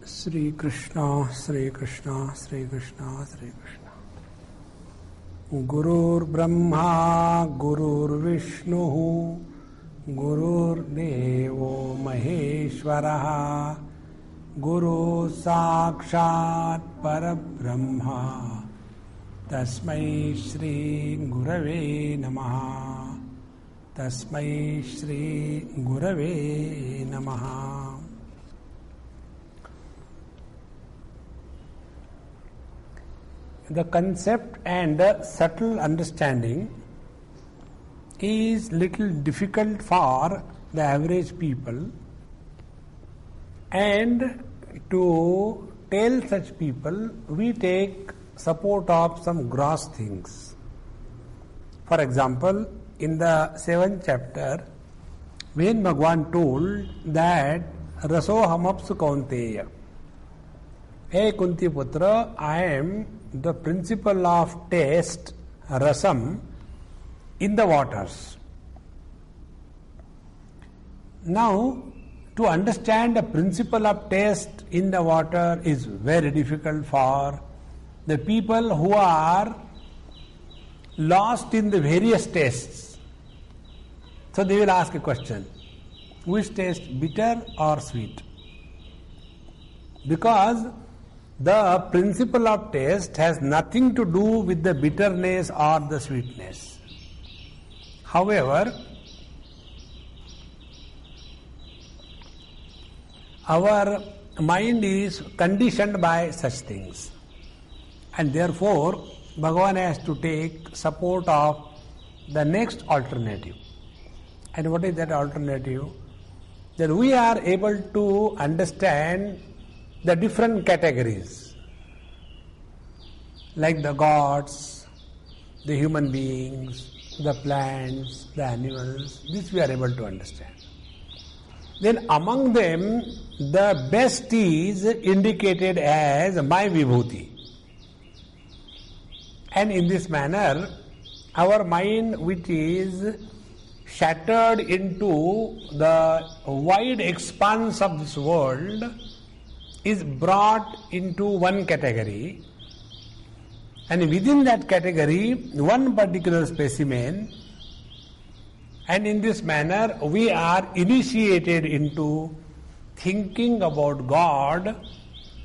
Sri Krishna, Sri Krishna, Sri Krishna, Sri Krishna. Gurur Brahma, Gurur Vishnu, Gurur Devo Maheshwaraha, Guru Sakshat Parabrahma, Tasmai Shri Gurave Namaha, Tasmai Shri Gurave Namaha. The concept and the subtle understanding is little difficult for the average people, and to tell such people we take support of some gross things. For example, in the 7th chapter, when Bhagavan told that Rasohamapsu Kaunteya, Hey Kunti Putra, I am the principle of taste, rasam, in the waters. Now, to understand the principle of taste in the water is very difficult for the people who are lost in the various tastes. So they will ask a question, which taste, bitter or sweet? Because the principle of taste has nothing to do with the bitterness or the sweetness. However, our mind is conditioned by such things, and therefore Bhagavan has to take support of the next alternative. And what is that alternative? That we are able to understand the different categories, like the gods, the human beings, the plants, the animals. This we are able to understand. Then among them, the best is indicated as my vibhuti. And in this manner, our mind, which is shattered into the wide expanse of this world, is brought into one category, and within that category one particular specimen, and in this manner we are initiated into thinking about God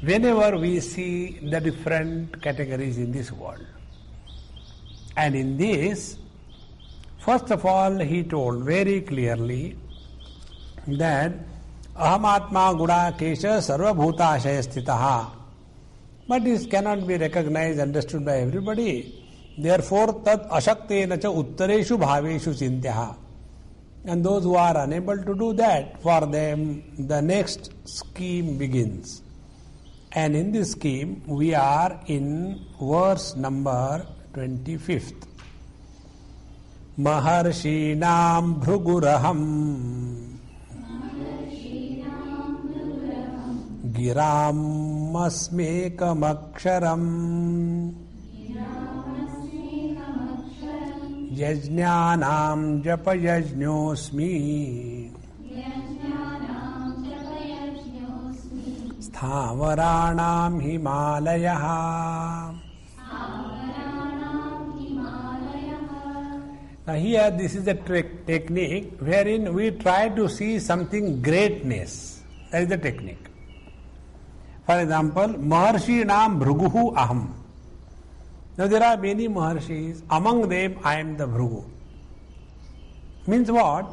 whenever we see the different categories in this world. And in this, first of all, he told very clearly that Aham Atma Gudakesha Sarva Bhutashaya Sthitaha. But this cannot be recognized, understood by everybody. Therefore, Tat Ashaktena Cha Uttareshu Bhaveshu Chintyaha. And those who are unable to do that, for them the next scheme begins. And in this scheme, we are in verse number 25th. Maharshinam Bhruguraham Giram Asmekam Aksharam Yajnanam Japa Yajnosmi Sthavaranam Himalayaha. Now here this is a technique wherein we try to see something greatness. That is the technique. For example, Maharshinam Bhruguhu Aham. Now there are many Maharshis, among them I am the Bhrugu. Means what?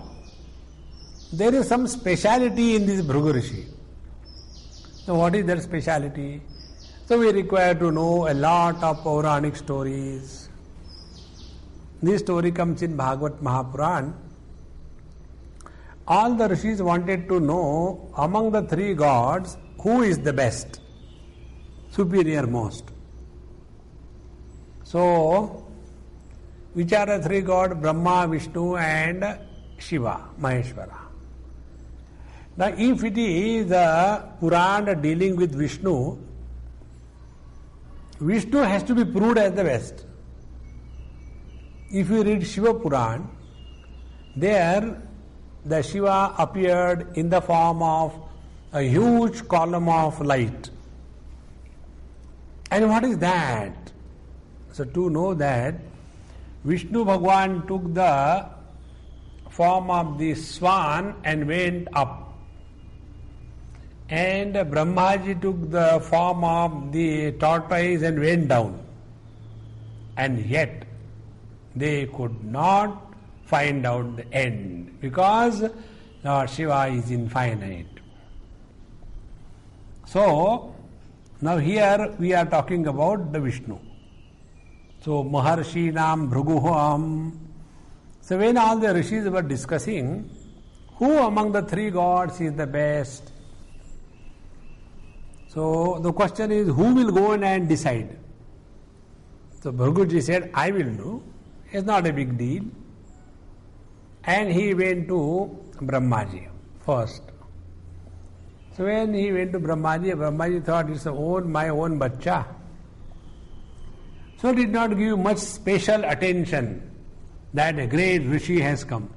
There is some speciality in this Bhrugu Rishi. Now what is their speciality? So we require to know a lot of Puranic stories. This story comes in Bhagavad Mahapuran. All the Rishis wanted to know among the three gods, who is the best, superior most. So, which are the three gods? Brahma, Vishnu and Shiva, Maheshwara. Now, if it is the Purana dealing with Vishnu, Vishnu has to be proved as the best. If you read Shiva Puran, there the Shiva appeared in the form of a huge column of light. And what is that? So to know that, Vishnu Bhagwan took the form of the swan and went up. And Brahmaji took the form of the tortoise and went down. And yet, they could not find out the end, because Lord Shiva is infinite. So, now here we are talking about the Vishnu. So, Maharshinam Bhruguham. So, when all the rishis were discussing who among the three gods is the best, so the question is, who will go in and decide? So Bhruguji said, I will do. It's not a big deal. And he went to Brahmaji first. So when he went to Brahmaji thought it's my own bachcha. So did not give much special attention that a great rishi has come.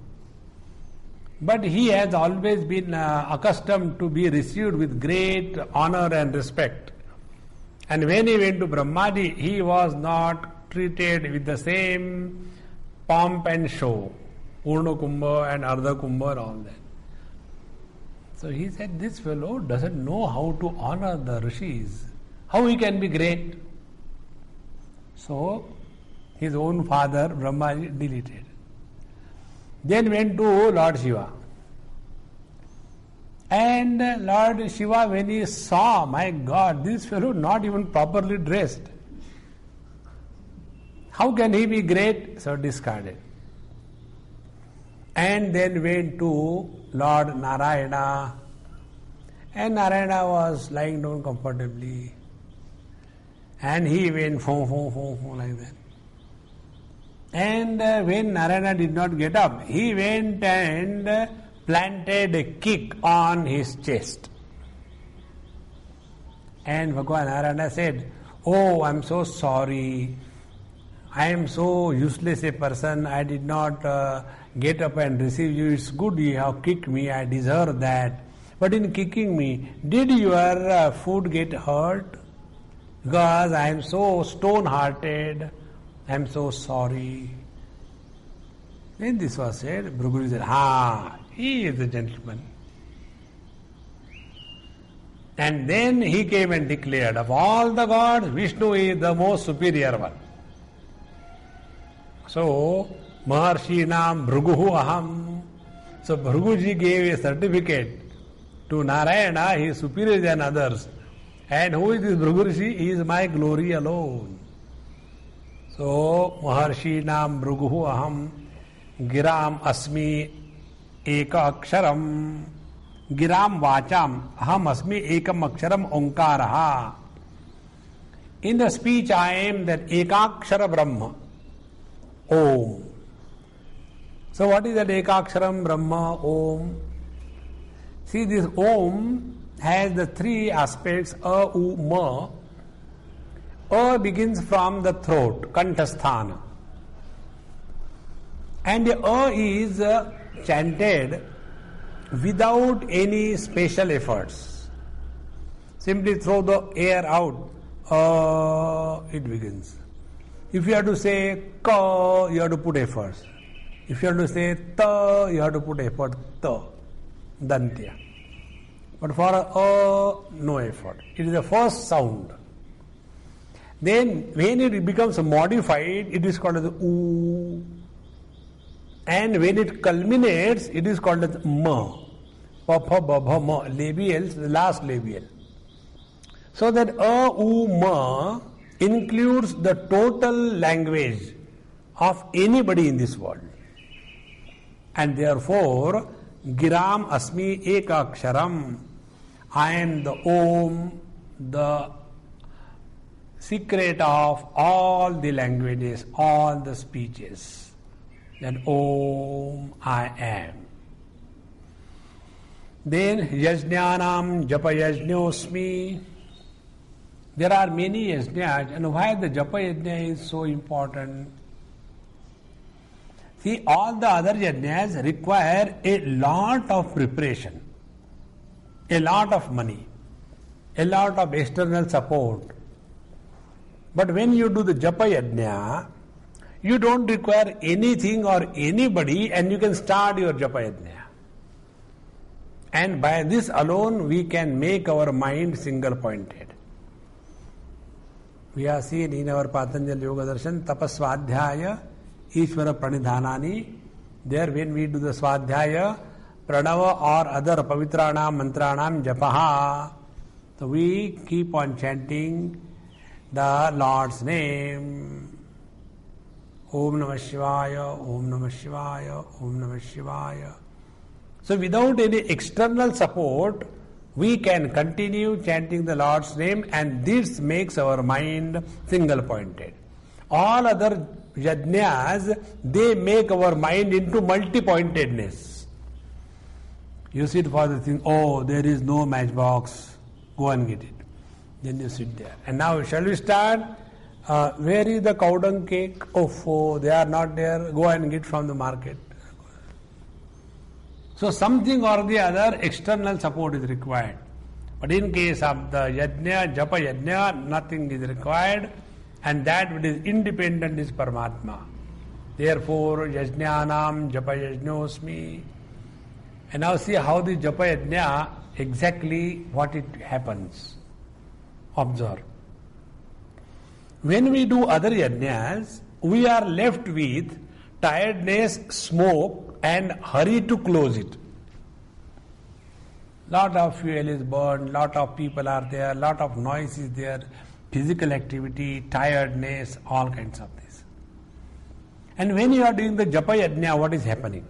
But he has always been accustomed to be received with great honor and respect. And when he went to Brahmaji, he was not treated with the same pomp and show. Purna Kumbha and Ardha Kumbha and all that. So he said, this fellow doesn't know how to honor the rishis. How he can be great? So his own father, Brahmaji, deleted. Then went to Lord Shiva. And Lord Shiva, when he saw, my God, this fellow not even properly dressed. How can he be great? So discarded. And then went to Lord Narayana. And Narayana was lying down comfortably. And he went like that. And when Narayana did not get up, he went and planted a kick on his chest. And Bhagwan Narayana said, oh, I am so sorry. I am so useless a person. I did not get up and receive you. It's good you have kicked me. I deserve that. But in kicking me, did your foot get hurt? Because I am so stone-hearted. I am so sorry. When this was said, Bhruguji said, he is the gentleman. And then he came and declared, of all the gods, Vishnu is the most superior one. So, Maharshinam Bhruguhu Aham. So Bhruguji gave a certificate to Narayana, he is superior than others. And who is this Bhrugushi? He is my glory alone. So, Maharshinam Bhruguhu Aham Giram Asmi Eka Aksharam Giram Vacham Aham Asmi Ekam Aksharam Onkaraha. In the speech I am that Ekakshara Brahma, Om. So what is that Ekaksharam Brahma, Om? See, this Om has the three aspects, A, U, Ma. A begins from the throat, Kantasthana. And the A is chanted without any special efforts. Simply throw the air out, it begins. If you have to say Ka, you have to put efforts. If you have to say Ta, you have to put effort, Ta, Dantya. But for A, no effort. It is the first sound. Then when it becomes modified, it is called as U. And when it culminates, it is called as Ma. Pa, pa, ba, ba, ma. Labials, the last labial. So that A, U, Ma includes the total language of anybody in this world. And therefore, Giram Asmi Ekaksharam. I am the Om, the secret of all the languages, all the speeches. That Om I am. Then Yajnanam Japa Yajñosmi. There are many yajnas, and why the Japa Yajna is so important? See, all the other yajnas require a lot of preparation. a lot of money, a lot of external support. But when you do the japa yajna, you don't require anything or anybody, and you can start your japa yajna. And by this alone we can make our mind single pointed. We are seen in our Patanjali Yoga Darshan, tapaswadhyaya, Ishvara pranidhanani. There when we do the swadhyaya, pranava or other pavitranam, mantranam, japaha, so we keep on chanting the Lord's name. Om Namah Shivaya, Om Namah Shivaya, Om Namah Shivaya. So without any external support, we can continue chanting the Lord's name, and this makes our mind single pointed. All other yajnas, they make our mind into multi-pointedness. You sit for the thing, oh, there is no matchbox, go and get it. Then you sit there. And now, shall we start? Where is the cow dung cake? Oh, they are not there, go and get from the market. So something or the other external support is required. But in case of the yajna, japa yajna, nothing is required, and that which is independent is Paramatma. Therefore, yajnanam japa yajnosmi. And now see how the japa yajna, exactly what it happens. Observe. When we do other yajnas, we are left with tiredness, smoke, and hurry to close it. Lot of fuel is burned, lot of people are there, lot of noise is there, physical activity, tiredness, all kinds of this. And when you are doing the japa yajna, what is happening?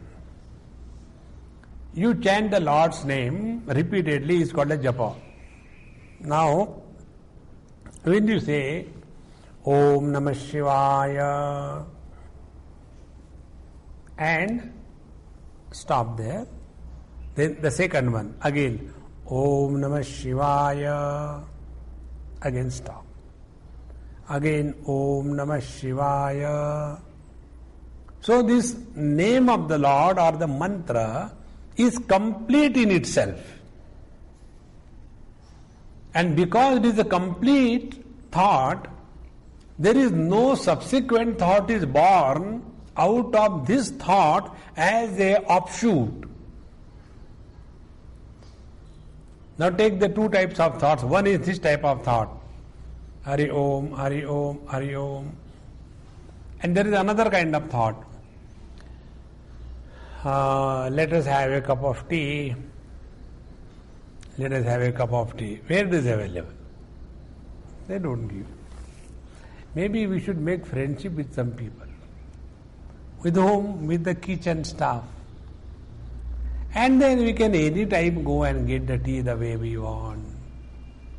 You chant the Lord's name repeatedly, is called a japa. Now, when you say Om Namah Shivaya and stop there, then the second one again Om Namah Shivaya, again stop, again Om Namah Shivaya. So this name of the Lord or the mantra is complete in itself, and because it is a complete thought, there is no subsequent thought is born out of this thought as a offshoot. Now take the two types of thoughts. One is this type of thought, Hari Om, Hari Om, Hari Om. And there is another kind of thought. Let us have a cup of tea. Let us have a cup of tea. Where it is available? They don't give. Maybe we should make friendship with some people. With whom? With the kitchen staff. And then we can any time go and get the tea the way we want.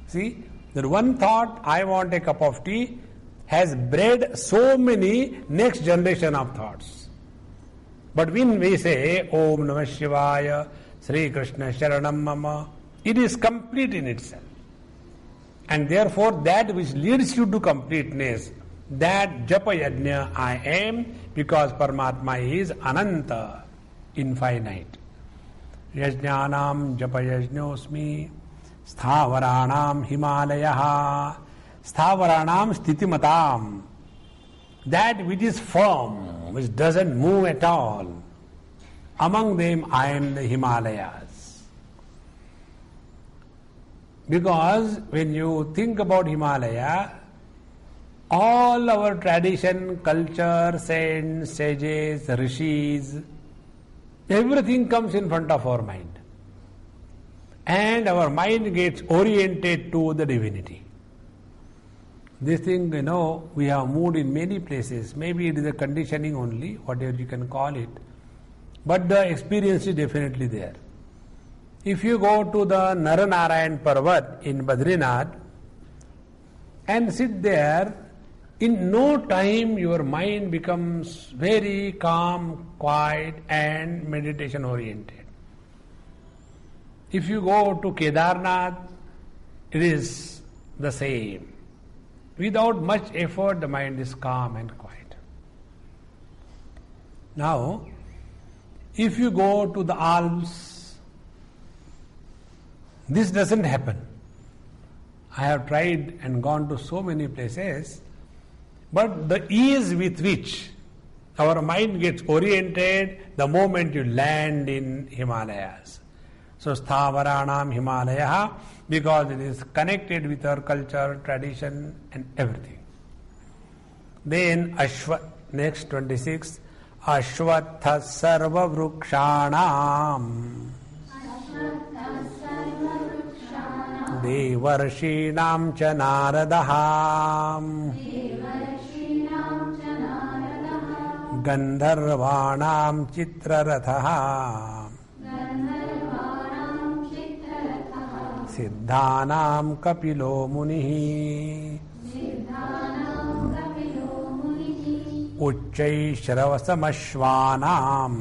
See, the one thought, I want a cup of tea, has bred so many next generation of thoughts. But when we say Om Namah Shivaya, Sri Krishna Sharanam Mama, it is complete in itself. And therefore that which leads you to completeness, that japa yajna I am, because Paramatma is ananta, infinite. Yajnanam japa yajnosmi, sthavaranam himalayaha, stavaranam stitimatam, that which is firm, which doesn't move at all. Among them I am the Himalayas. Because when you think about Himalaya, all our tradition, culture, saints, sages, rishis, everything comes in front of our mind. And our mind gets oriented to the divinity. This thing, we have moved in many places. Maybe it is a conditioning only, whatever you can call it. But the experience is definitely there. If you go to the Naranarayan Parvat in Badrinath and sit there, in no time your mind becomes very calm, quiet and meditation oriented. If you go to Kedarnath, it is the same. Without much effort, the mind is calm and quiet. Now, if you go to the Alps, This doesn't happen. I have tried and gone to so many places, but the ease with which our mind gets oriented the moment you land in Himalayas. So Sthavaranam Himalaya, because it is connected with our culture, tradition and everything. Then next 26, Ashvatha Sarva Vrukshanam Devarshinam cha Naradaham Gandharvanam Chitraratha Siddhanam Kapilo Munihi Uchchai Shravasamashvanam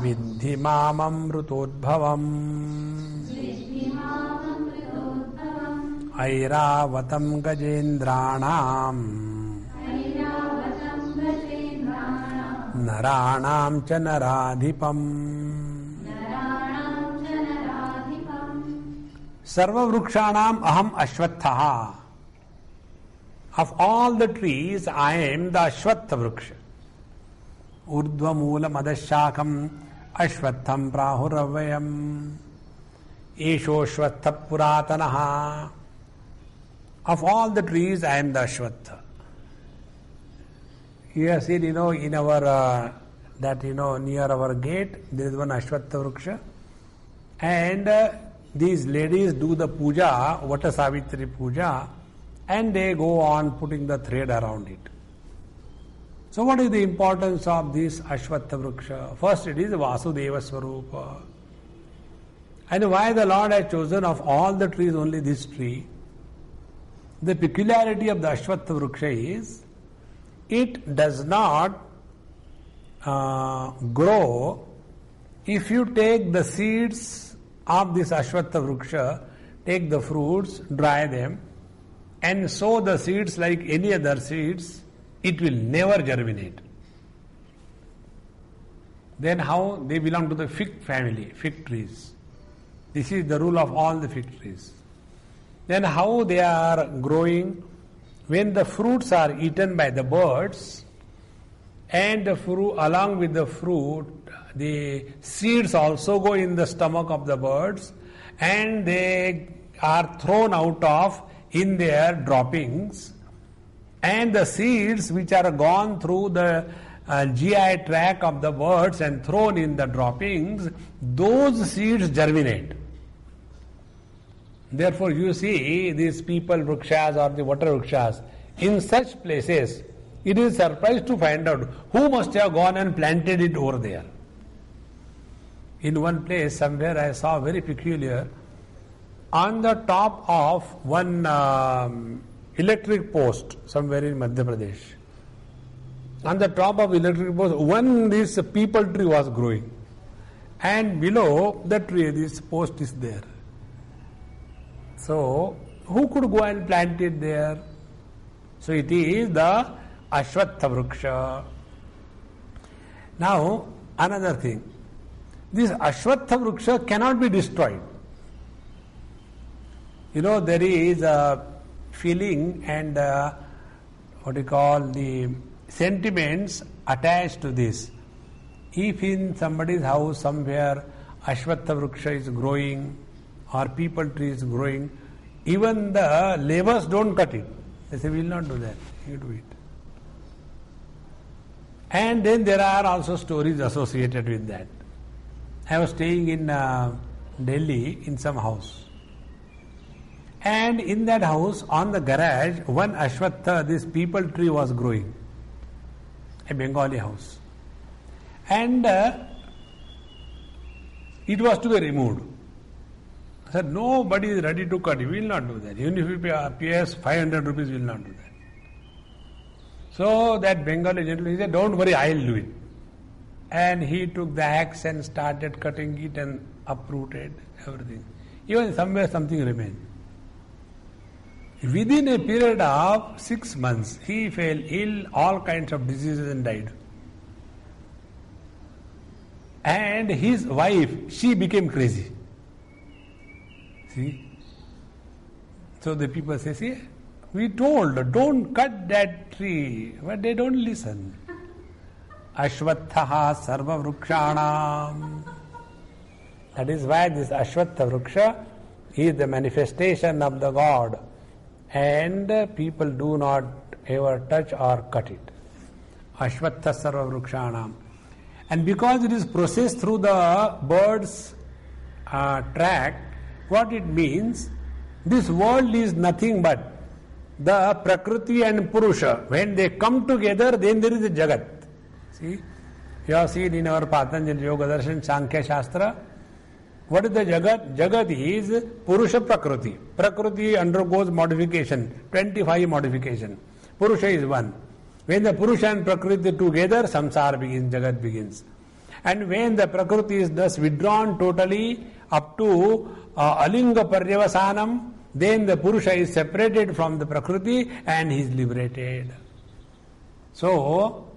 Viddhi Mamamrutodbhavam Airavatam Gajendranam Naranam cha Naradhipam Sarva Vrukshanam Aham Ashvathaha. Of all the trees, I am the Ashvatha Vruksha. Urdhva Moola Madashakam Ashvatham Prahuravayam Esho Ashvatha Puratanaha. Of all the trees, I am the Ashvatha. You have seen, in our, near our gate, there is one Ashvatha Vruksha. And these ladies do the puja, Vata Savitri puja, and they go on putting the thread around it. So what is the importance of this Ashvatha Vruksha? First, it is Vasudeva Swarupa. And why the Lord has chosen of all the trees only this tree? The peculiarity of the Ashvatha Vruksha is, it does not grow if you take the seeds of this Ashvatha Vruksha, take the fruits, dry them, and sow the seeds like any other seeds, it will never germinate. Then how? They belong to the fig family, fig trees. This is the rule of all the fig trees. Then how they are growing? When the fruits are eaten by the birds, and the fruit, along with the fruit, the seeds also go in the stomach of the birds, and they are thrown out of in their droppings, and the seeds which are gone through the GI tract of the birds and thrown in the droppings, those seeds germinate. Therefore you see these people vrukshas or the water vrukshas, in such places, it is a surprise to find out who must have gone and planted it over there. In one place, somewhere I saw very peculiar, on the top of one electric post, somewhere in Madhya Pradesh, on the top of electric post, this peepal tree was growing, and below the tree, this post is there. So, who could go and plant it there? So it is the Ashvatha Vruksha. Now, another thing. This Ashvatha Vruksha cannot be destroyed. There is a feeling and the sentiments attached to this. If in somebody's house somewhere Ashvatha Vruksha is growing or peepal tree is growing, even the labours don't cut it. They say, we will not do that, you do it. And then there are also stories associated with that. I was staying in Delhi in some house. And in that house, on the garage, one Ashvatha, this peepal tree was growing. A Bengali house. And it was to be removed. I said, nobody is ready to cut it. We will not do that. Even if we pay us 500 rupees, we will not do that. So that Bengali gentleman, he said, don't worry, I will do it. And he took the axe and started cutting it and uprooted everything. Even somewhere something remained. Within a period of 6 months, he fell ill, all kinds of diseases, and died. and his wife, she became crazy. See? So the people say, see, we told, don't cut that tree, but they don't listen. Ashvatthaha sarva vrukshanam. That is why this Ashvattha Vruksha is the manifestation of the God, and people do not ever touch or cut it. Ashvattha sarva vrukshanam. And because it is processed through the bird's track, what it means, this world is nothing but the Prakriti and Purusha. When they come together, then there is a Jagat. See, you have seen in our Patanjali Yoga Darshan Sankhya Shastra, what is the Jagat? Jagat is Purusha Prakriti. Prakriti undergoes modification, 25 modification. Purusha is one. When the Purusha and Prakriti together, samsara begins, Jagat begins. And when the Prakriti is thus withdrawn totally up to Alinga Paryavasanam, then the Purusha is separated from the Prakriti and he is liberated. So,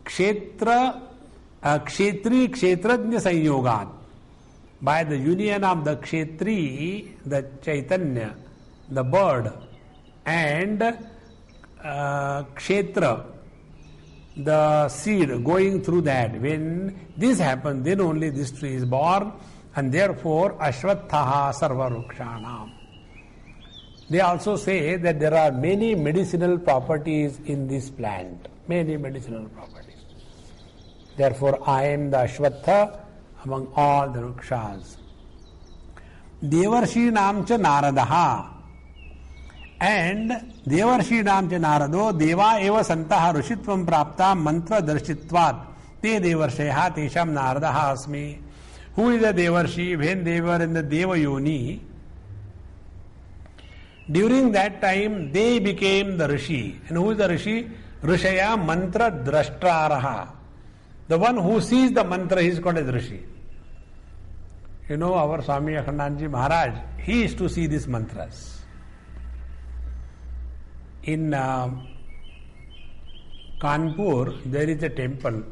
Kshetra, Kshetri, Kshetrajna Sanyogat, by the union of the Kshetri, the Chaitanya, the bird, and Kshetra, the seed going through that, when this happens, then only this tree is born, and therefore Ashvatthaha Sarva Rukshanam. They also say that there are many medicinal properties in this plant, many medicinal properties. Therefore I am the Ashvattha among all the Rukshas. Devarshi Namcha Naradaha. And Devarshi Namcha Narado Deva Eva Santaha Rushitvam Prapta Mantra Darshitvat Te Devarsheha Tesham Naradaha Asmi. Who is the Devarshi? When they were in the Deva Yoni, during that time they became the Rishi. And who is the Rishi? Rishaya Mantra Drashtraraha. The one who sees the mantra, he is called as Rishi. You know, our Swami Akhandanji Maharaj, he used to see these mantras. In Kanpur, there is a temple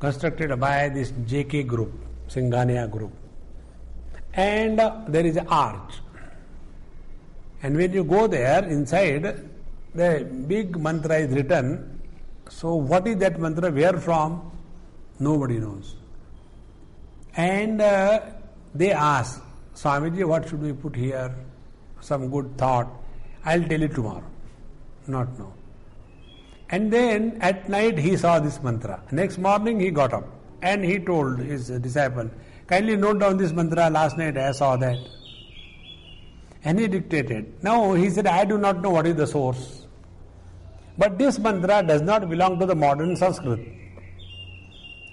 constructed by this JK group, Singhania group. And there is an arch. And when you go there, inside, the big mantra is written. So what is that mantra? Where from? Nobody knows. And they ask, Swamiji, what should we put here? Some good thought. I'll tell you tomorrow. Not now. And then at night he saw this mantra. Next morning he got up and he told his disciple, kindly note down this mantra, last night I saw that. And he dictated. Now he said, I do not know what is the source. But this mantra does not belong to the modern Sanskrit.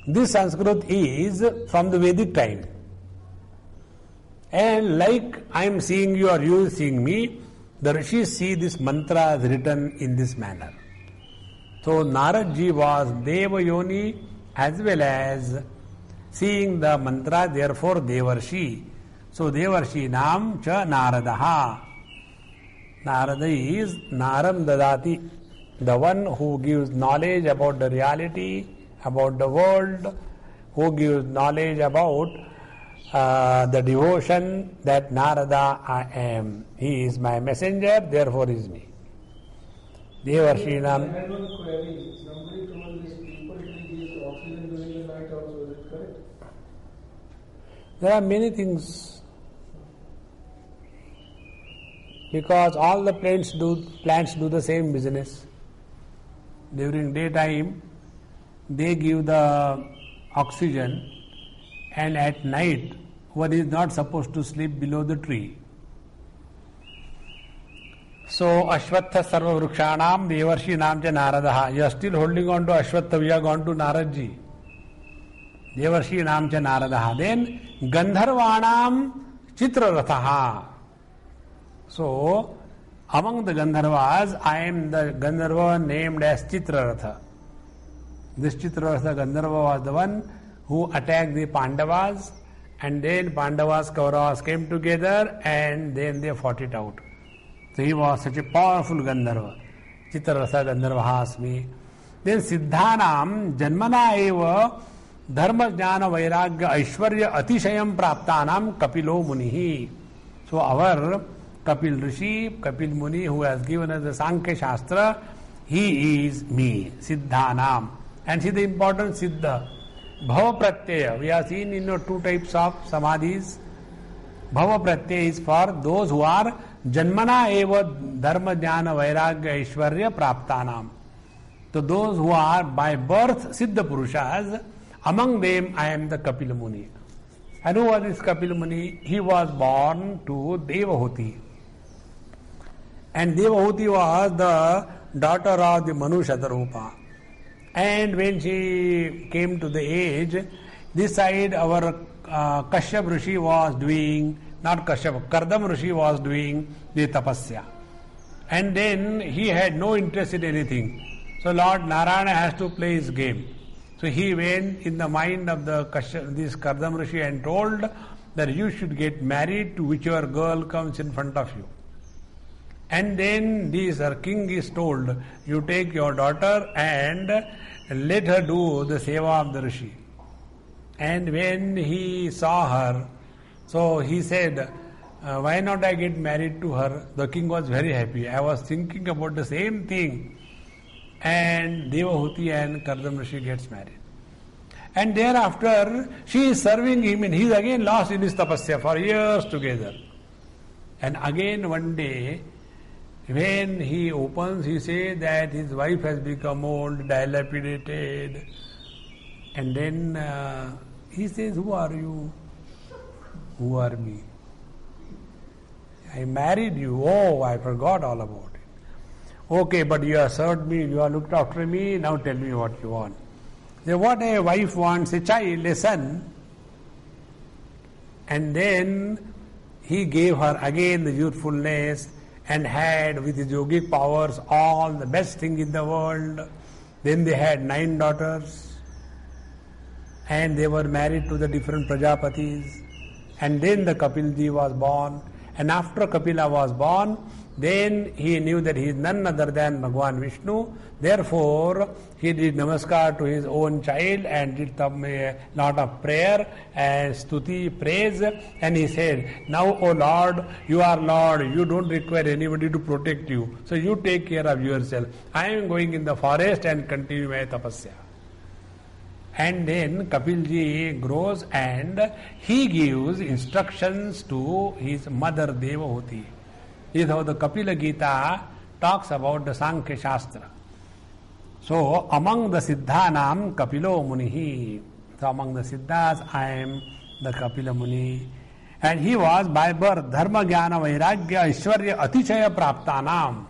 This Sanskrit is from the Vedic time. And like I am seeing you or you seeing me, the Rishis see this mantra written in this manner. So Naradji was Deva Yoni as well as seeing the mantra, therefore Devarshi. So Devarshi Nam Cha Naradaha. Narada is Naram Dadati, the one who gives knowledge about the reality, about the world, who gives knowledge about the devotion that Narada I am. He is my messenger, therefore he is me. Devarshi Nam. I had one query. Somebody told these people to use oxygen during the night also, is it correct? There are many things. Because all the plants do the same business. During daytime, they give the oxygen, and at night, one is not supposed to sleep below the tree. So, Ashvattha Sarva Vrukshanam Devarshi Namcha Naradaha. You are still holding on to Ashvattha, we have gone to Naradji. Devarshi Namcha Naradaha. Then, Gandharvanam Chitrarathaha. So, among the Gandharvas, I am the Gandharva named as Chitraratha. This Chitraratha Gandharva was the one who attacked the Pandavas, and then Pandavas, Kauravas came together and then they fought it out. So he was such a powerful Gandharva. Chitraratha Gandharva Asmi. Then Siddhanam Janmana Eva dharma jnana vairagya aishwarya atishayam praptanam kapilo munihi. So our Kapil Rishi, Kapil Muni, who has given us the Sankhya Shastra, he is me, Siddhanam. And see the important Siddha. Bhava Pratyaya. We have seen two types of samadhis. Bhava Pratyaya is for those who are Janmana eva dharma jnana vairagya aishwarya praptanam. So those who are by birth Siddha Purushas, among them I am the Kapil Muni. And who was this Kapil Muni? He was born to Devahuti. And Devahuti was the daughter of the Manu Shatarupa. And when she came to the age, this side our Kashyap Rishi was doing, not Kashyap, Kardam Rishi was doing the tapasya. And then he had no interest in anything. So Lord Narayana has to play his game. So he went in the mind of this Kardam Rishi and told that you should get married to whichever girl comes in front of you. And then this king is told, you take your daughter and let her do the seva of the Rishi. And when he saw her, so he said, why not I get married to her? The king was very happy. I was thinking about the same thing. And Devahuti and Kardam Rishi gets married. And thereafter, she is serving him and he is again lost in his tapasya for years together. And again one day, when he opens, he says that his wife has become old, dilapidated. And then he says, who are you? Who are me? I married you. Oh, I forgot all about it. Okay, but you have served me, you have looked after me, now tell me what you want. So what a wife wants, a child, a son. And then he gave her again the youthfulness and had with his yogic powers all the best thing in the world. Then they had 9 daughters and they were married to the different Prajapatis. And then the Kapilji was born. And after Kapila was born, then he knew that he is none other than Bhagwan Vishnu. Therefore, he did namaskar to his own child and did a lot of prayer and stuti, praise. And he said, now, O Lord, you are Lord. You don't require anybody to protect you. So you take care of yourself. I am going in the forest and continue my tapasya. And then Kapilji grows and he gives instructions to his mother Devahuti. This is how the Kapila Gita talks about the Sankhya Shastra. So, among the Siddhanam Kapilo Munihi. So, among the Siddhas, I am the Kapila Muni. And he was by birth Dharma Jnana Vairagya Aishwarya Atichaya Praptanam.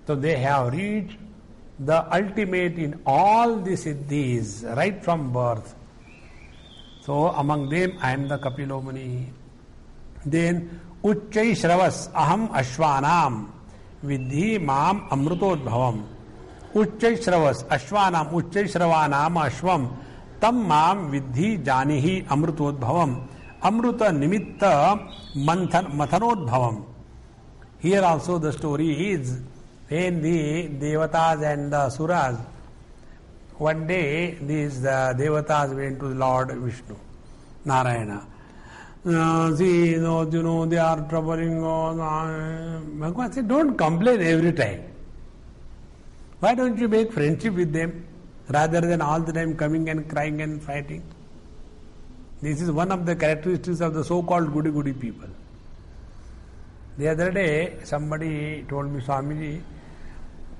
So, they have reached the ultimate in all the Siddhis, right from birth. So, among them, I am the Kapilo Muni. Then, Uchchai Shravas Aham Ashwanam Vidhi Mam Amrutodbhavam. Uchchai Shravas Ashwanam Uchchai Shravanam Ashvam Tam Mam Vidhi Janihi Amrutodbhavam. Amruta Nimitta Mathanodbhavam. Here also the story is when the Devatas and the Suras, one day these Devatas went to Lord Vishnu, Narayana. See, they are troubling. Bhagavan said, don't complain every time. Why don't you make friendship with them rather than all the time coming and crying and fighting? This is one of the characteristics of the so-called goody-goody people. The other day, somebody told me, Swamiji,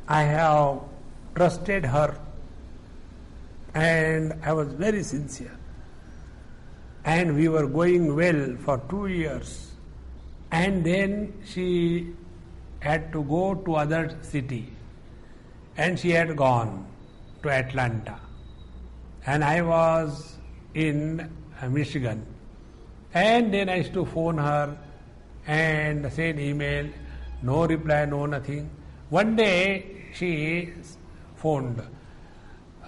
I have trusted her and I was very sincere. And we were going well for 2 years. And then she had to go to other city. And she had gone to Atlanta. And I was in Michigan. And then I used to phone her and send email, no reply, no nothing. One day she phoned,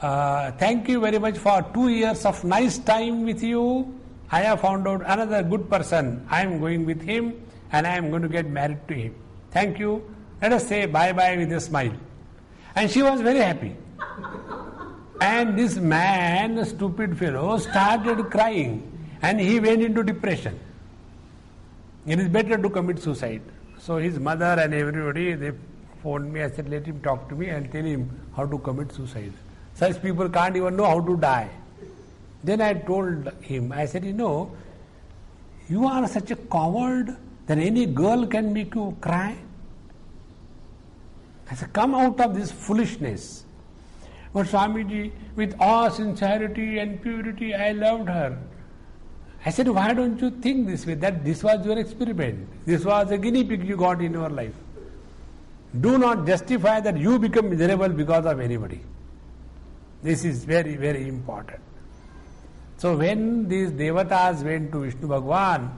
thank you very much for 2 years of nice time with you. I have found out another good person. I am going with him and I am going to get married to him. Thank you. Let us say bye-bye with a smile. And she was very happy. And this man, stupid fellow, started crying and he went into depression. It is better to commit suicide. So his mother and everybody, they phoned me. I said, let him talk to me and tell him how to commit suicide. Such people can't even know how to die. Then I told him, I said, you are such a coward that any girl can make you cry. I said, come out of this foolishness. But Swamiji, with all sincerity and purity, I loved her. I said, why don't you think this way? That this was your experiment. This was a guinea pig you got in your life. Do not justify that you become miserable because of anybody. This is very, very important. So when these devatas went to Vishnu Bhagwan,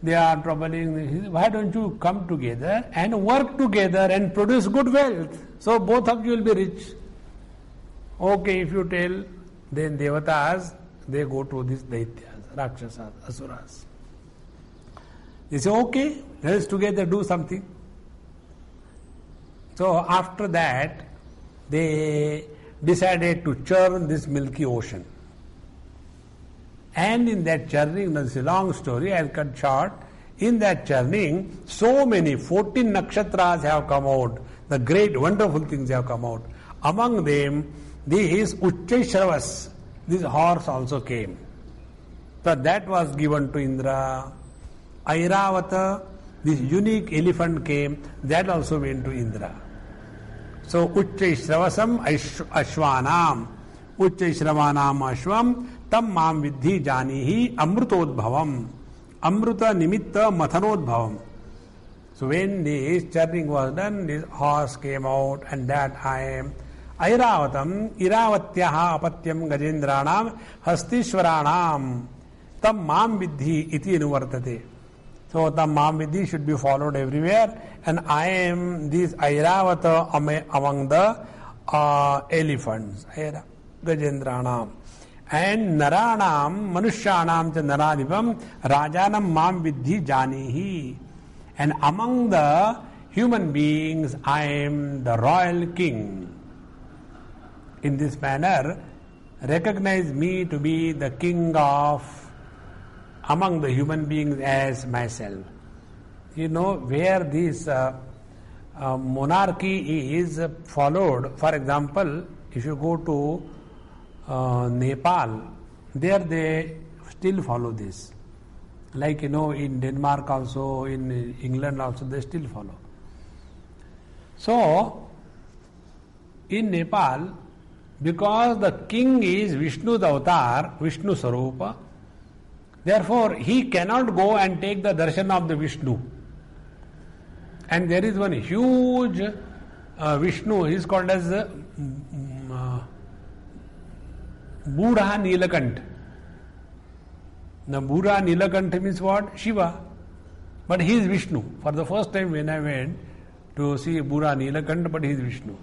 they are troubling, why don't you come together and work together and produce good wealth? So both of you will be rich. Okay, if you tell, then devatas, they go to these daityas, rakshasas, asuras. They say, okay, let us together do something. So after that, they decided to churn this milky ocean. And in that churning, that's a long story, I'll cut short. In that churning, so many, 14 nakshatras have come out. The great, wonderful things have come out. Among them, this Uchchaishravas, this horse also came. So that was given to Indra. Airavata, this unique elephant came, that also went to Indra. So Uchchaishravasam Ashwanam, Uchchaishravanam Ashwam, Tam Mam Vidhi Janihi Amrutodbhavam, Amruta Nimitta Mathanodbhavam. So when this churning was done, this horse came out, and that time Airavatam Iravatyaha Apatyam Gajendranam Hastishwaranam Tam Mam Vidhi Iti Anuvartate. So Tam Mam Vidhi should be followed everywhere, and I am this Airavata among the elephants, Gajendranam. And Naranam, Manushyanam cha Naradipam, Rajanam Mam Vidhi Janihi. And among the human beings, I am the royal king. In this manner, recognize me to be the king of among the human beings as myself. Where this monarchy is followed. For example, if you go to Nepal, there they still follow this. Like in Denmark also, in England also, they still follow. So, in Nepal, because the king is Vishnu's avatar, Vishnu Sarupa, therefore he cannot go and take the darshan of the Vishnu. And there is one huge Vishnu, he is called as Budha Nilakant. Now Budha Nilakant means what? Shiva. But he is Vishnu. For the first time when I went to see Budha Nilakant, but he is Vishnu.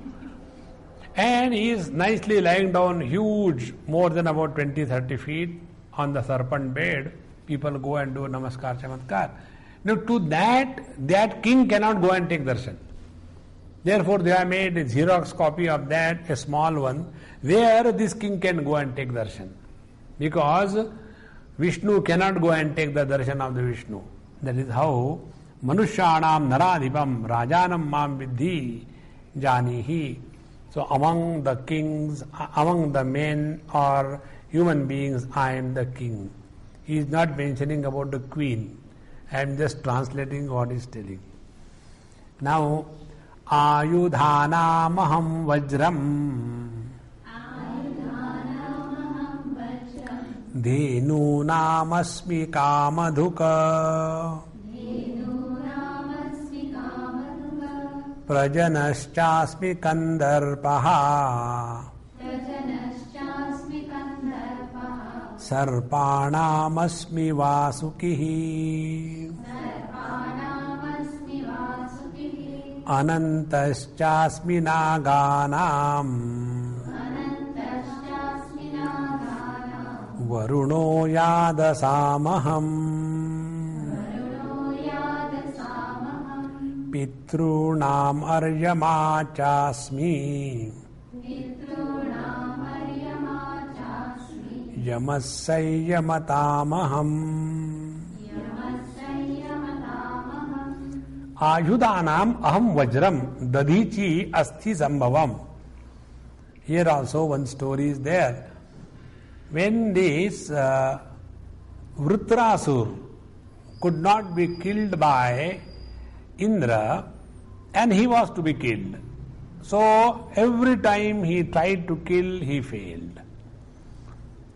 And he is nicely lying down, huge, more than about 20-30 feet on the serpent bed. People go and do Namaskar, Chamatkar. Now to that king cannot go and take darshan. Therefore they have made a Xerox copy of that, a small one, where this king can go and take darshan. Because Vishnu cannot go and take the darshan of the Vishnu. That is how Manushyanam Naradipam Rajanam Mam Vidhi Janihi. So among the kings, among the men or human beings, I am the king. He is not mentioning about the queen. I am just translating what he is telling. Now, Ayudhanamaham Vajram Dhenunam Kamadhuka Prajanaschasmi Kandarpaha Sarpanamasmi Vasukihi Anantaschasmi Naganam Varuno Yadasamaham Pitrunam Aryamachasmi yamasayyamatamaham ayudhanam aham vajram dadhichi asti sambhavam. Here also one story is there. When this Vritrasur could not be killed by Indra, and he was to be killed. So every time he tried to kill, he failed.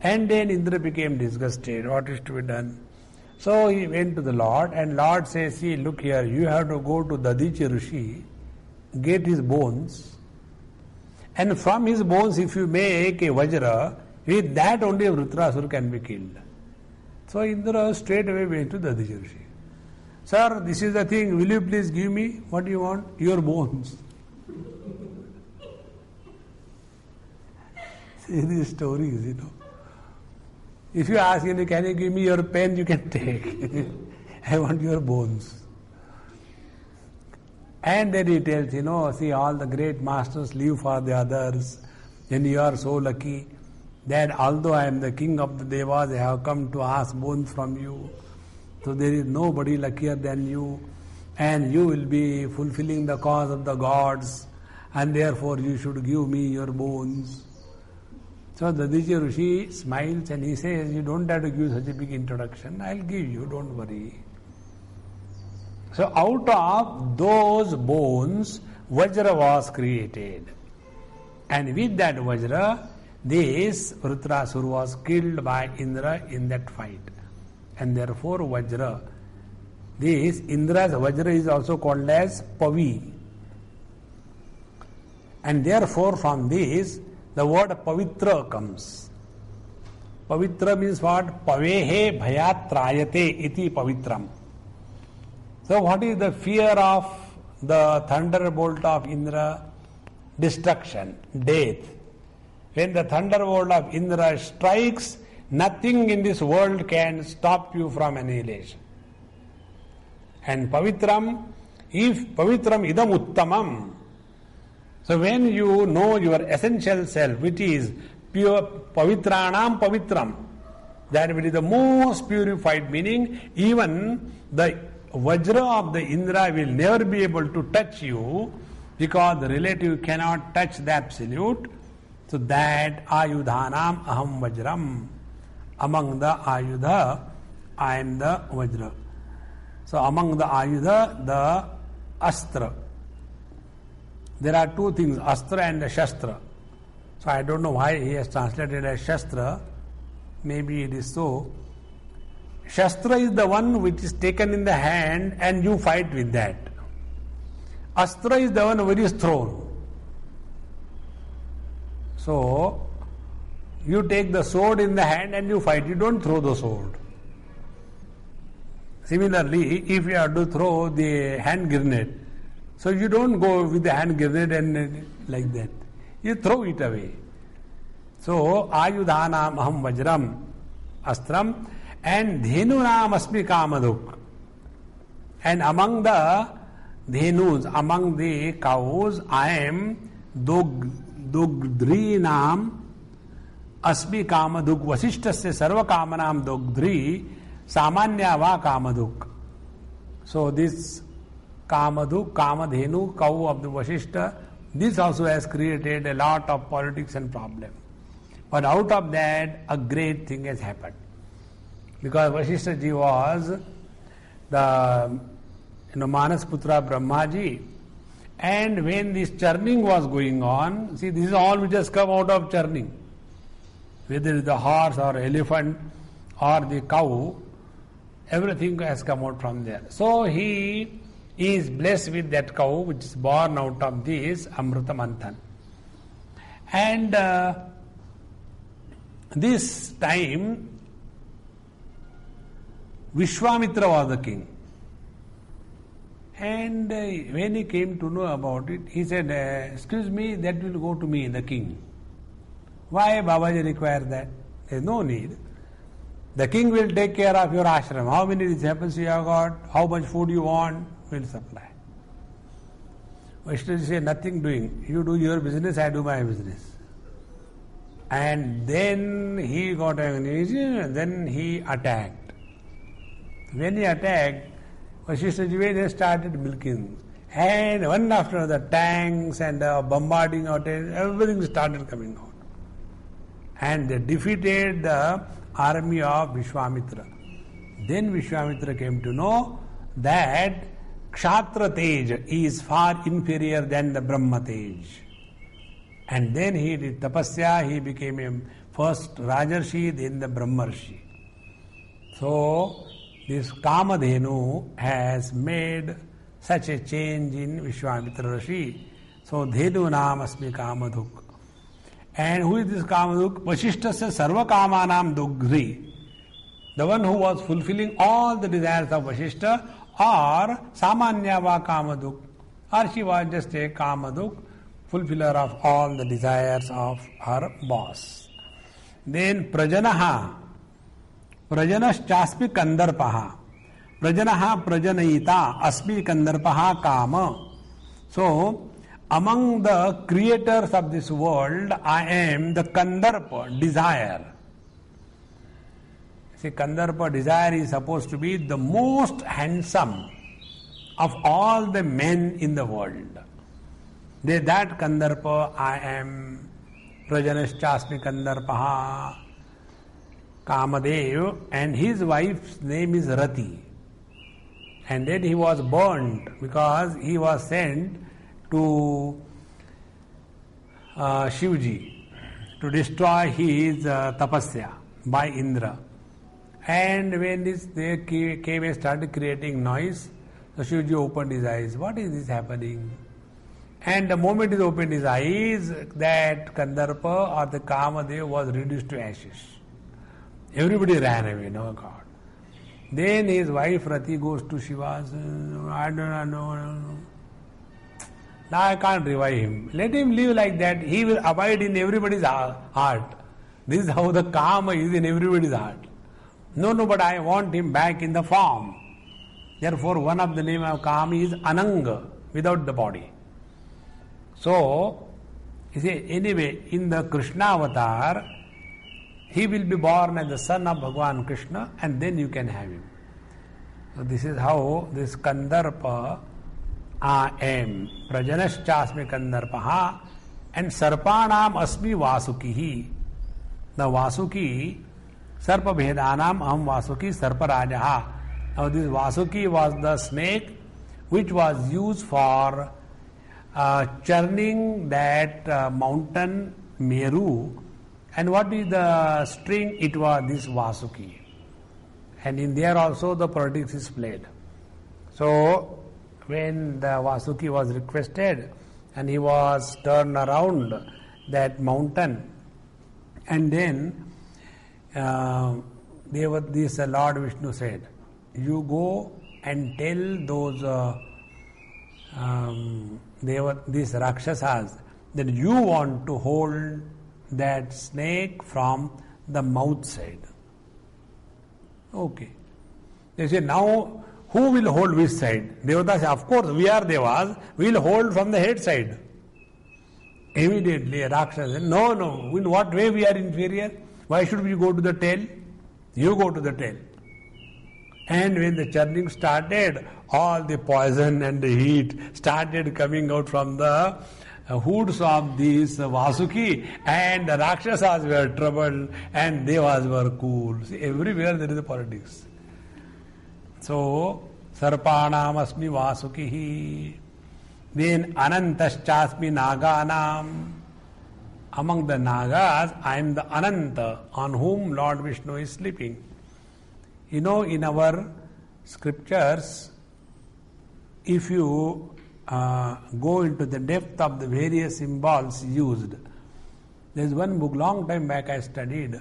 And then Indra became disgusted. What is to be done? So he went to the Lord, and Lord says, see, look here, you have to go to Dadichi Rishi, get his bones, and from his bones if you make a Vajra, with that only a Vritrasur can be killed. So Indra straight away went to Dadichi Rishi. Sir, this is the thing, will you please give me what you want? Your bones. See these stories, you know. If you ask, can you give me your pen, you can take. I want your bones. And then he tells, see, all the great masters live for the others, and you are so lucky that although I am the king of the Devas, I have come to ask bones from you. So there is nobody luckier than you, and you will be fulfilling the cause of the gods, and therefore you should give me your bones. So Dadichi Rishi smiles and he says, you don't have to give such a big introduction, I'll give you, don't worry. So out of those bones, Vajra was created. And with that Vajra, this Vritrasur was killed by Indra in that fight. And therefore Vajra, this Indra's Vajra is also called as Pavi. And therefore from this, the word Pavitra comes. Pavitra means what? Pavehe bhayat trayate iti pavitram. So what is the fear of the thunderbolt of Indra? Destruction, death. When the thunderbolt of Indra strikes, nothing in this world can stop you from annihilation. And pavitram, if pavitram idam uttamam, so when you know your essential self, which is pure pavitranam pavitram, that will be the most purified, meaning even the Vajra of the Indra will never be able to touch you, because the relative cannot touch the absolute. So that ayudhanam aham vajram. Among the ayudha, I am the Vajra. So among the ayudha, the astra. There are two things, astra and shastra. So I don't know why he has translated as shastra. Maybe it is so. Shastra is the one which is taken in the hand and you fight with that. Astra is the one which is thrown. So, you take the sword in the hand and you fight, you don't throw the sword. Similarly, if you have to throw the hand grenade, so you don't go with the hand grenade and like that. You throw it away. So, ayudhanam aham vajram astram and dhenunam asmi kamaduk. And among the dhenus, among the cows, I am dugdrinam asmi kamaduk vasishtasya sarva kamanam dugdri samanya va kamaduk. So this kamaduk, kamadhenu, cow of the Vasishta, this also has created a lot of politics and problem. But out of that, a great thing has happened. Because Vasishta ji was the Manas Putra Brahmaji, and when this churning was going on, see, this is all which has come out of churning. Whether it is the horse or elephant or the cow, everything has come out from there. So he is blessed with that cow which is born out of this Amrita Manthan. And this time, Vishwamitra was the king. And when he came to know about it, he said, excuse me, that will go to me, the king. Why Babaji require that? There is no need. The king will take care of your ashram. How many disciples you have got, how much food you want, will supply. Vaishnavas say, nothing doing. You do your business, I do my business. And then he got angry, and then he attacked. When he attacked, Vasishtha they started milking. And one after another, tanks and bombarding out, everything started coming out. And they defeated the army of Vishwamitra. Then Vishwamitra came to know that Kshatra Tej is far inferior than the Brahma Tej. And then he did tapasya, he became a first Rajarshi, then the Brahmarshi. So, this Kamadhenu has made such a change in Vishwamitra Rishi. So, Dhenu Nam Asmi Kamadhuk. And who is this Kamadhuk? Vasishthasya Sarva Kamanam Dugri. The one who was fulfilling all the desires of Vasishtha, or Samanya va Kamadhuk, or she was just a Kamadhuk, fulfiller of all the desires of her boss. Then Prajanaha, Prajanaschasmi Kandarpaha, Prajanaha Prajanayita, Asmi Kandarpaha Kama. So, among the creators of this world, I am the Kandarpa, desire. See, Kandarpa, desire is supposed to be the most handsome of all the men in the world. That Kandarpa, I am Prajanaschasmi Kandarpaha Kamadev, and his wife's name is Rati. And then he was burnt because he was sent to Shivji to destroy his tapasya by Indra. And when they came and started creating noise, so Shivji opened his eyes. What is this happening? And the moment he opened his eyes, that Kandarpa or the Kamadev was reduced to ashes. Everybody ran away, no God. Then his wife Rati goes to Shiva, I don't know. Now I can't revive him. Let him live like that. He will abide in everybody's heart. This is how the Kama is in everybody's heart. No, but I want him back in the form. Therefore, one of the name of Kama is Ananga, without the body. So, you see, anyway, in the Krishna avatar, he will be born as the son of Bhagavan Krishna, and then you can have him. So this is how this Kandarpa, I am, Prajanaschasmi Kandarpaha, and Sarpanam Asmi Vasukihi. The Vasuki, Sarpa Bhedanam Aham Vasuki Sarpa Rajaha. Now this Vasuki was the snake which was used for churning that mountain Meru. And what is the string? It was this Vasuki. And in there also the politics is played. So when the Vasuki was requested and he was turned around that mountain, and then this Lord Vishnu said, you go and tell those these Rakshasas that you want to hold that snake from the mouth side. Okay. They say, now who will hold which side? Devatas say, of course, we are Devas, we will hold from the head side. Immediately Rakshasa said, no, in what way we are inferior? Why should we go to the tail? You go to the tail. And when the churning started, all the poison and the heat started coming out from the hoods of these Vasuki, and the Rakshasas were troubled and Devas were cool. See, everywhere there is a politics. So, Sarpanam Asmi Vasukihi. Then Anantaschasmi Naganam. Among the Nagas, I am the Ananta on whom Lord Vishnu is sleeping. You know, in our scriptures, if you go into the depth of the various symbols used, there is one book, long time back I studied,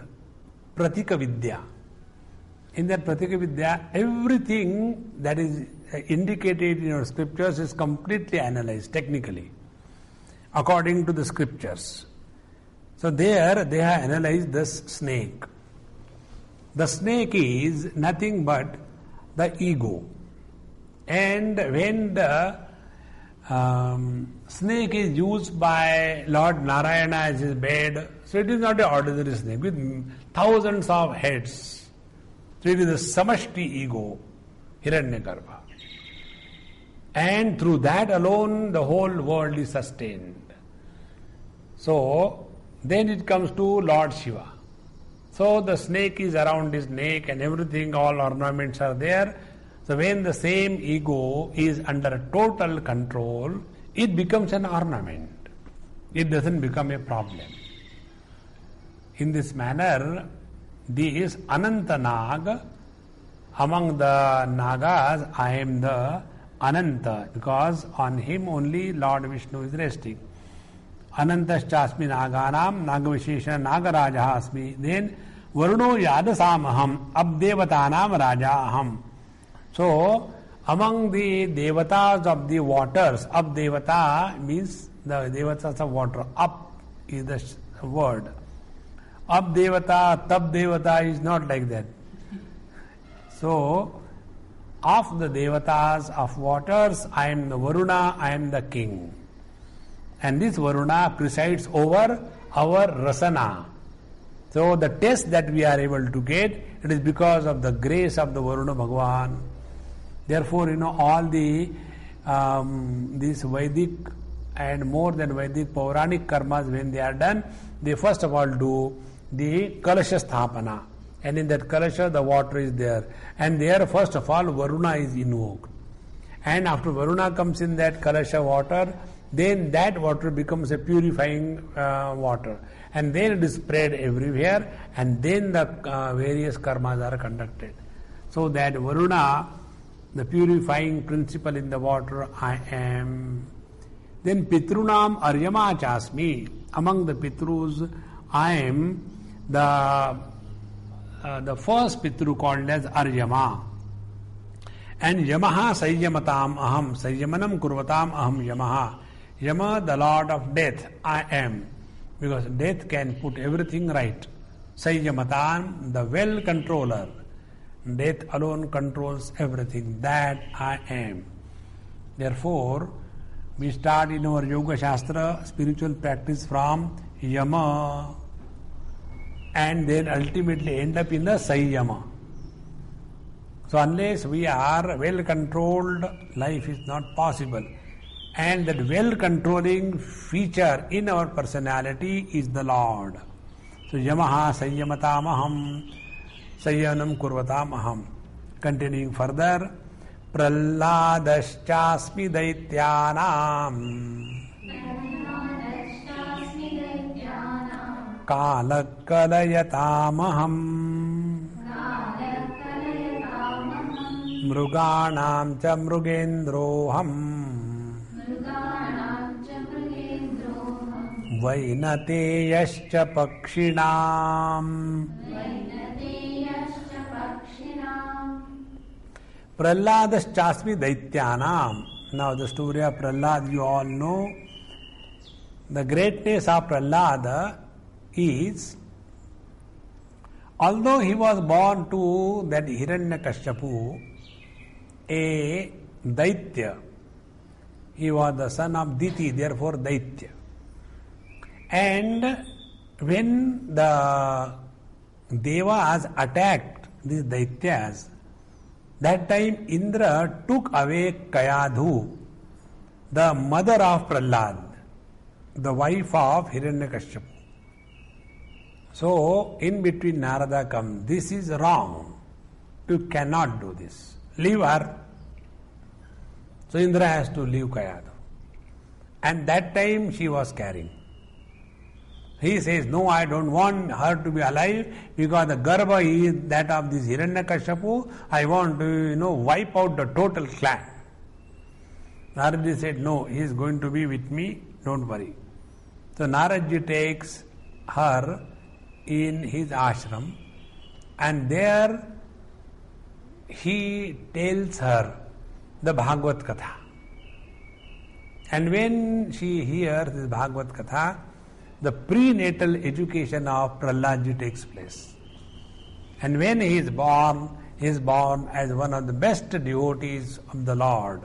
Pratika Vidya. In that Pratika Vidya, everything that is indicated in our scriptures is completely analyzed technically, according to the scriptures. So there they have analyzed this snake. The snake is nothing but the ego. And when the snake is used by Lord Narayana as his bed. So it is not an ordinary snake with thousands of heads. So it is the samashti ego, Hiranyagarbha. And through that alone the whole world is sustained. So then it comes to Lord Shiva. So the snake is around his neck and everything, all ornaments are there. So when the same ego is under total control, it becomes an ornament. It doesn't become a problem. In this manner, this Ananta Nag, among the Nagas, I am the Ananta, because on him only Lord Vishnu is resting. Anantaschasmi Naganam, Nagavishesha Nagaraja Asmi. Then Varuno Yadasamaham, Abdevatanam Raja Aham. So, among the devatas of the waters, Abdevata means the devatas of water. Up is the word. Abdevata, Tabdevata is not like that. So, of the devatas of waters, I am the Varuna, I am the king. And this Varuna presides over our rasana. So the test that we are able to get, it is because of the grace of the Varuna Bhagavan. Therefore, all the these Vedic and more than Vedic Pauranic karmas, when they are done, they first of all do the Kalasha Sthapana. And in that Kalasha, the water is there. And there, first of all, Varuna is invoked. And after Varuna comes in that Kalasha water, then that water becomes a purifying water. And then it is spread everywhere, and then the various karmas are conducted. So that Varuna, the purifying principle in the water, I am. Then Pitrunam Aryama Chasmi. Among the Pitrus, I am the first Pitru called as Aryama. And Yamaha Sayyamatam Aham. Sayyamanam Kurvatam Aham Yamaha. Yama, the Lord of death, I am. Because death can put everything right. Sayyamatan, the well controller. Death alone controls everything. That I am. Therefore, we start in our Yoga Shastra spiritual practice from Yama and then ultimately end up in the Sayyama. So unless we are well controlled, life is not possible. And that well-controlling feature in our personality is the Lord. So, Yamaha Sayyamatamaham, Sayyanam Kurvatamaham. Continuing further, Praladaschasmi Daityanam, Kalakalayatamaham, Mruganam cha Mrugendroham, Vainateyascha Pakshinam. Praladaschasmi Daityanam. Now the story of Prahlad you all know. The greatness of Prahlad is, although he was born to that Hiranyakashipu, a Daitya, he was the son of Diti, therefore Daitya. And when the Devas attacked these Daityas, that time Indra took away Kayadhu, the mother of Prahlad, the wife of Hiranyakashipu. So, in between Narada comes, this is wrong. You cannot do this. Leave her. So Indra has to leave Kayadhu. And that time she was carrying. He says, no, I don't want her to be alive because the Garbha is that of this Hiranyakashipu. I want to, wipe out the total clan. Narada said, no, he is going to be with me, don't worry. So Narada takes her in his ashram and there he tells her the Bhagavad Katha. And when she hears this Bhagavad Katha, the prenatal education of Prahlad takes place. And when he is born as one of the best devotees of the Lord.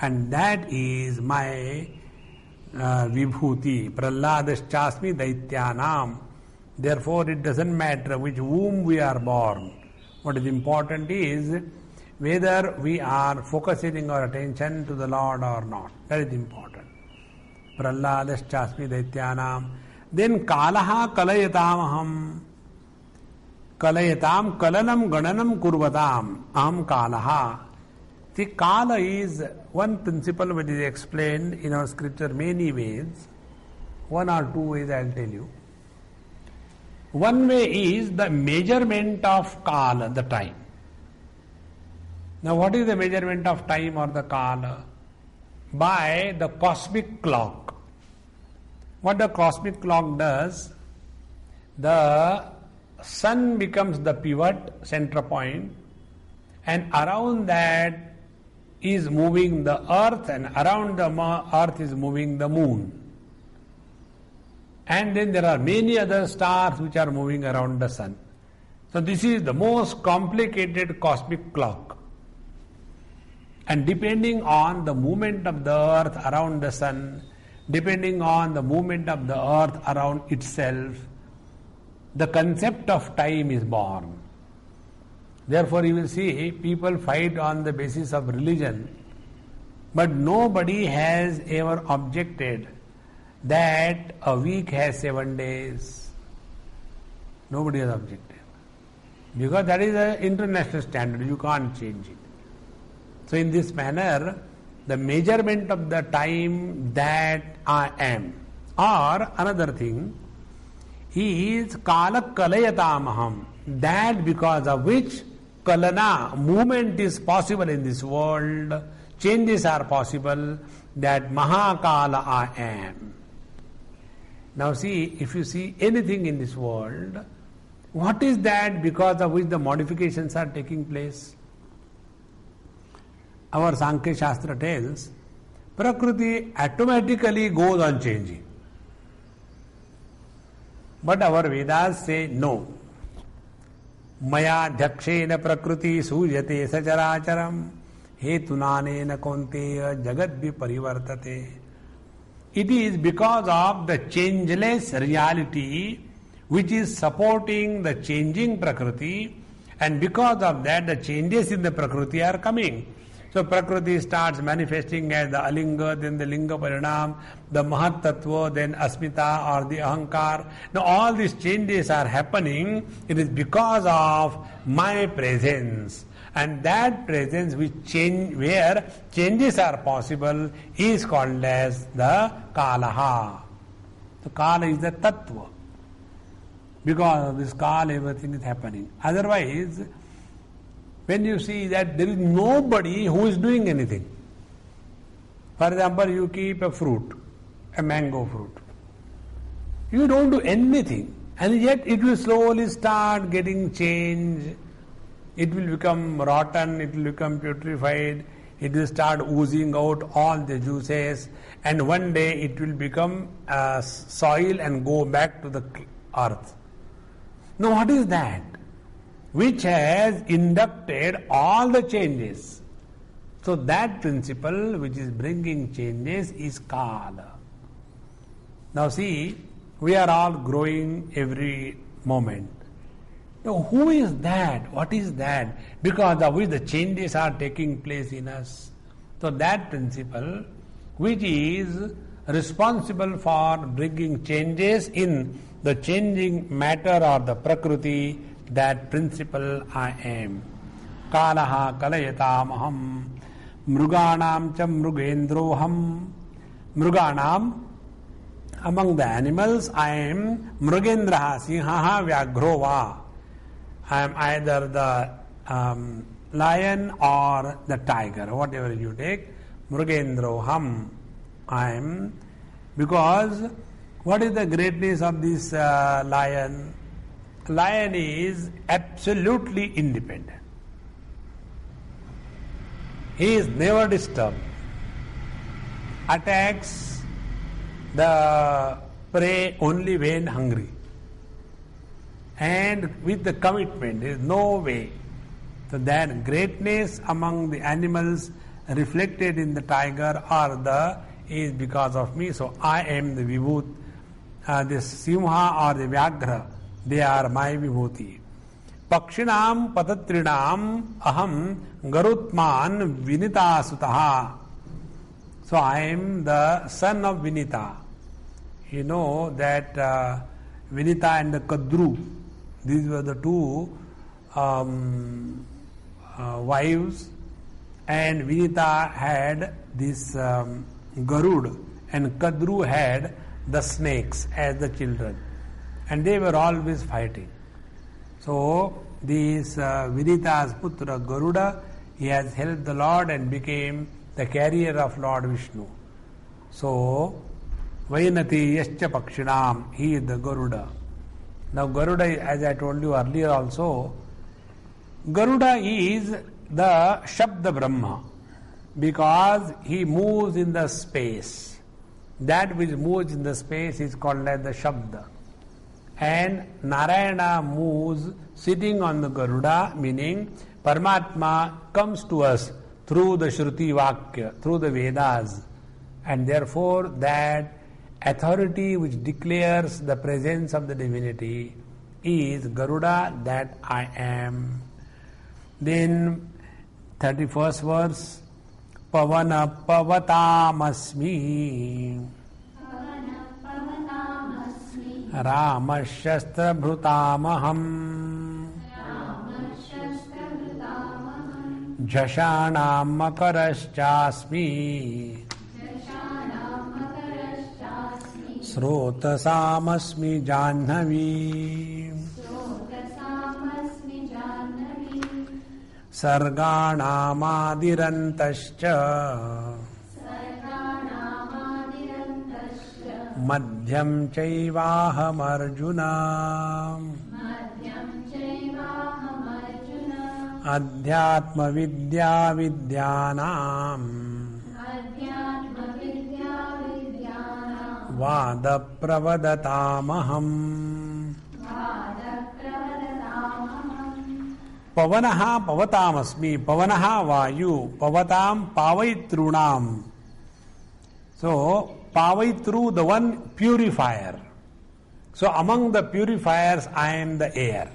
and that is my vibhuti. Prahladaschasmi daityanam. Therefore, it doesn't matter which womb we are born. What is important is whether we are focusing our attention to the Lord or not. That is important. Prahladaschasmi daityanam. Then kalaha kalayatamaham. Kalayatam kalanam gananam kurvatam. Aham kalaha. The kala is one principle which is explained in our scripture many ways. One or two ways I will tell you. One way is the measurement of kala, the time. Now what is the measurement of time or the kala? By the cosmic clock. What the cosmic clock does, the sun becomes the pivot, center point, and around that is moving the earth, and around the earth is moving the moon. And then there are many other stars which are moving around the sun. So this is the most complicated cosmic clock. And depending on the movement of the earth around the sun, depending on the movement of the earth around itself, the concept of time is born. Therefore, you will see people fight on the basis of religion, but nobody has ever objected that a week has 7 days. Nobody has objected. Because that is an international standard, you can't change it. So in this manner, the measurement of the time that I am, or another thing, is kala kalayatamaham, that because of which kalana, movement is possible in this world, changes are possible, that mahakala I am. Now see, if you see anything in this world, what is that because of which the modifications are taking place? Our Sankhya Shastra tells, Prakriti automatically goes on changing. But our Vedas say no. Maya dhakshena prakriti sujate sacharacharam hetunanena konteya jagad viparivartate. It is because of the changeless reality which is supporting the changing prakriti, and because of that the changes in the prakriti are coming. So Prakriti starts manifesting as the Alinga, then the Linga Parinam, the Mahat Tattva, then Asmita or the Ahankar. Now all these changes are happening. It is because of my presence. And that presence which change, where changes are possible, is called as the Kalaha. So Kala is the Tattva. Because of this Kala, everything is happening. Otherwise, when you see that there is nobody who is doing anything. For example, you keep a fruit, a mango fruit. You don't do anything, and yet it will slowly start getting changed. It will become rotten, it will become putrefied, it will start oozing out all the juices, and one day it will become soil and go back to the earth. Now what is that? Which has inducted all the changes. So that principle which is bringing changes is Kala. Now see, we are all growing every moment. Now who is that? What is that? Because of which the changes are taking place in us. So that principle which is responsible for bringing changes in the changing matter or the Prakriti, that principle I am. Kalaha kalayatamaham mruganam cha mrugendroham. Mruganam, among the animals, I am mrugendraha sinhaha vyagrova. I am either the lion or the tiger, whatever you take. Mrugendroham, I am. Because what is the greatness of this lion? Lion is absolutely independent. He is never disturbed. Attacks the prey only when hungry. And with the commitment, there is no way. So that greatness among the animals reflected in the tiger or the is because of me. So I am the vibhut. The simha or the vyaghra, they are my vibhuti. Pakshinam patatrinam aham garutman vinita sutaha. So I am the son of Vinita. You know that Vinita and the Kadru, these were the two wives, and Vinita had this Garud, and Kadru had the snakes as the children, and they were always fighting. So this Vinita's putra Garuda, he has helped the Lord and became the carrier of Lord Vishnu. So Vainati Yascha Pakshinam, he is the Garuda. Now Garuda, as I told you earlier also, Garuda is the Shabda Brahma, because he moves in the space. That which moves in the space is called as the Shabda. And Narayana moves sitting on the Garuda, meaning Paramatma comes to us through the Shruti Vakya, through the Vedas. And therefore that authority which declares the presence of the divinity is Garuda, that I am. Then 31st verse, Pavana Pavatamasmi Ramashastra Bhrutamaham Jashanam Makaraschasmi Srotasamasmi Jahnavi Sarganamadirantashcha Madhyam Chaivaham Arjuna Adhyatma Vidya Vidyanam Vada Pravadatamaham Pavanaha Pavatamasmi, Pavanaha Vayu, Pavatam Pavaitrunam. So, Pavaitru, the one purifier. So, among the purifiers, I am the air.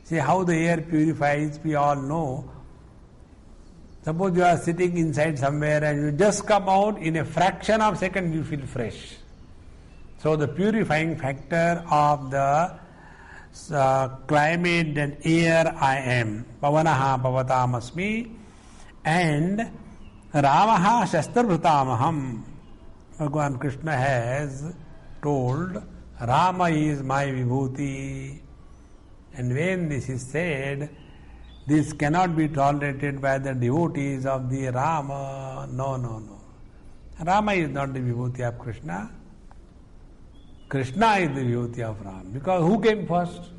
See how the air purifies, we all know. Suppose you are sitting inside somewhere and you just come out, in a fraction of a second you feel fresh. So, the purifying factor of the climate and air I am. Pavanaha Pavatamasmi. And Ramaha Shastrabhrutamaham. Bhagavan Krishna has told, Rama is my vibhuti. And when this is said, this cannot be tolerated by the devotees of the Rama. No, no, no. Rama is not the vibhuti of Krishna. Krishna is the vibhuti of Rama. Because who came first?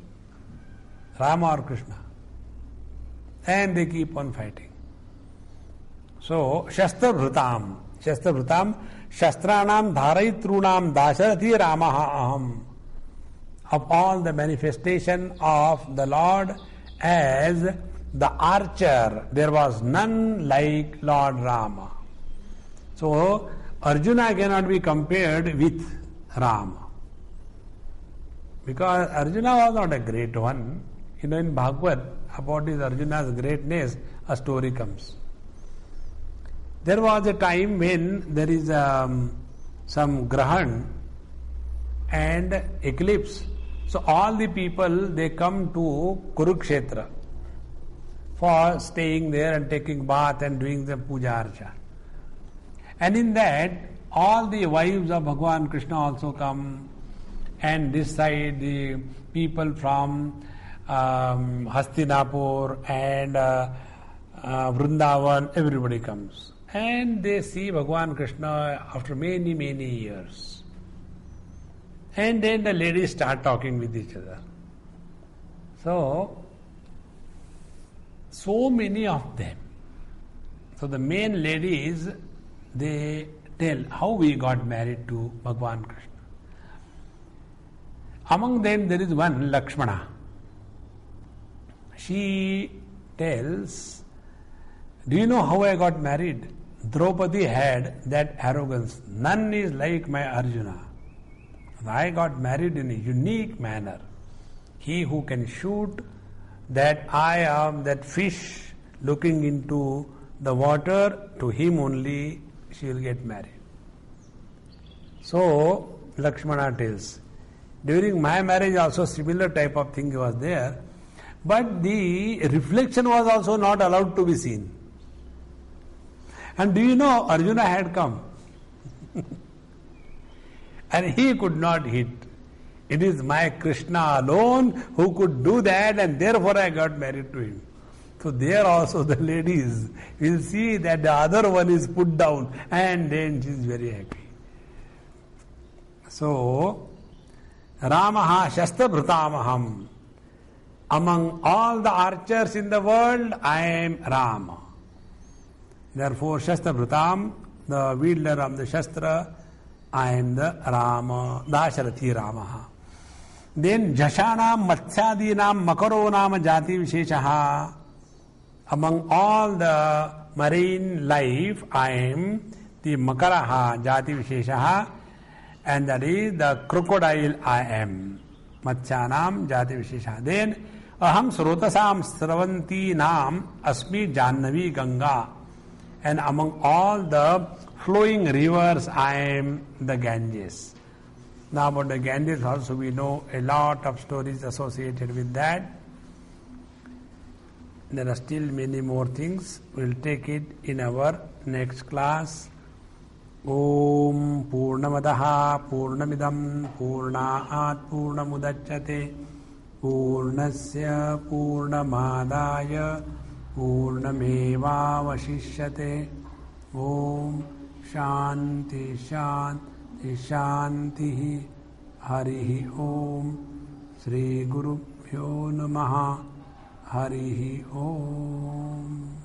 Rama or Krishna? And they keep on fighting. So, Shastra Bhrutam. Shastra Bhrutam. Shastranam Dharaitrunam Dasharathi Ramaha Aham. Of all the manifestation of the Lord as the archer, there was none like Lord Rama. So, Arjuna cannot be compared with Rama. Because Arjuna was not a great one. You know, in Bhagavad, about his Arjuna's greatness, a story comes. There was a time when there is some grahan and eclipse. So all the people, they come to Kurukshetra for staying there and taking bath and doing the puja archa. And in that, all the wives of Bhagavan Krishna also come, and this side the people from Hastinapur and Vrindavan, everybody comes. And they see Bhagavan Krishna after many, many years. And then the ladies start talking with each other. So many of them. So the main ladies, they tell how we got married to Bhagavan Krishna. Among them there is one Lakshmana. She tells Do you know how I got married? Draupadi had that arrogance. None is like my Arjuna. I got married in a unique manner. He who can shoot that I am that fish looking into the water, to him only she will get married. So Lakshmana tells, during my marriage also similar type of thing was there, but the reflection was also not allowed to be seen. And do you know, Arjuna had come and he could not hit. It is my Krishna alone who could do that, and therefore I got married to him. So there also the ladies will see that the other one is put down, and then she is very happy. So, Ramaha Shastra-Bhrutamaham. Among all the archers in the world, I am Rama. Therefore, Shastra-Bhrutam, the wielder of the Shastra, I am the Rama, Dasharathi Ramaha. Then Jashanam Matsyadinam Makaronam Jati Visheshaha. Among all the marine life, I am the Makaraha Jati Visheshaha, and that is the crocodile I am. Matsyanam Jati Visheshaha. Then Aham Srotasam Sravanti Nam Asmi Jannavi Ganga. And among all the flowing rivers, I am the Ganges. Now about the Ganges also we know a lot of stories associated with that. There are still many more things. We will take it in our next class. Om Purnamadaha Purnamidam Purnaat Purnamudachyate Purnasya Purnamadaya Purnameva Vashishyate. Om Shanti Shanti Shanti Hari Om Sri Guru Bhyo Namaha Hari Om.